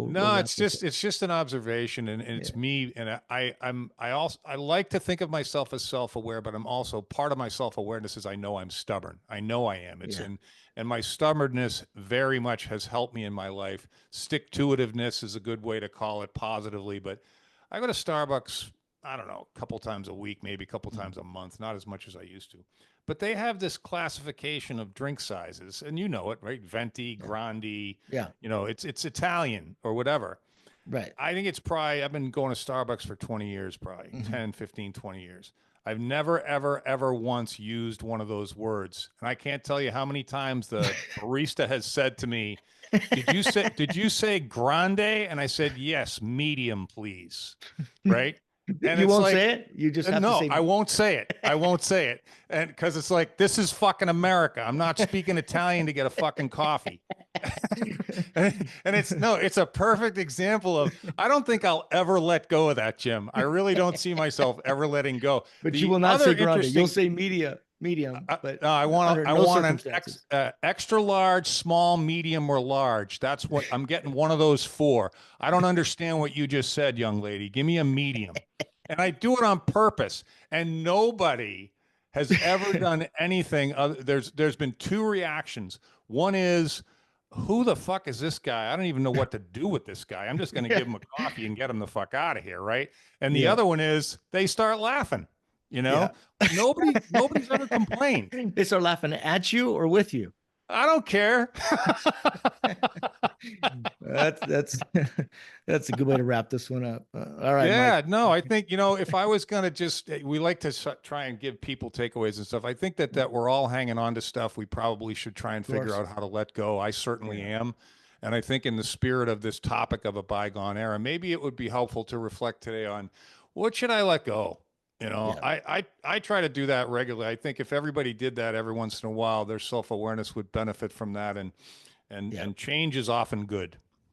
we'll No, wrap this up. it's just an observation, and Yeah. it's me, and I like to think of myself as self-aware, but I'm also part of my self-awareness is I know I'm stubborn. I know I am. It's Yeah. in And my stubbornness very much has helped me in my life. Stick-to-itiveness is a good way to call it positively, but I go to Starbucks, I don't know, a couple times a week, maybe a couple Mm. times a month, not as much as I used to. But they have this classification of drink sizes, and you know it, right? Venti, Yeah. Grande, Yeah. it's Italian or whatever. Right. I think it's probably, I've been going to Starbucks for 20 years, probably Hmm. 10, 15, 20 years. I've never, ever, ever once used one of those words. And I can't tell you how many times the barista has said to me, did you say grande? And I said, yes, medium, please. Right. And You it's won't like, say it. You just have to no, say. I won't say it. I won't say it. And because it's like, this is fucking America. I'm not speaking Italian to get a fucking coffee. And it's no, it's a perfect example of I don't think I'll ever let go of that, Jim. I really don't see myself ever letting go. But you The will not other say grande. You'll interesting say medium, but under I no want an circumstances. extra large, small, medium, or large. That's what I'm getting one of those for. I don't understand what you just said, young lady. Give me a medium. And I do it on purpose. And nobody has ever done anything other. There's been two reactions. One is, who the fuck is this guy? I don't even know what to do with this guy. I'm just going to Yeah. give him a coffee and get him the fuck out of here, right? And the Yeah. other one is they start laughing. You Yeah. know, nobody's ever complained. They start laughing at you or with you. I don't care. That's that's a good way to wrap this one up. All right, Mike. Yeah, no, I think, if I was going to just, we like to try and give people takeaways and stuff. I think that we're all hanging on to stuff. We probably should try and Of figure course. out how to let go. I certainly Yeah. am. And I think in the spirit of this topic of a bygone era, maybe it would be helpful to reflect today on what should I let go? Yeah. I try to do that regularly. I think if everybody did that every once in a while, their self-awareness would benefit from that. And Yeah. change is often good.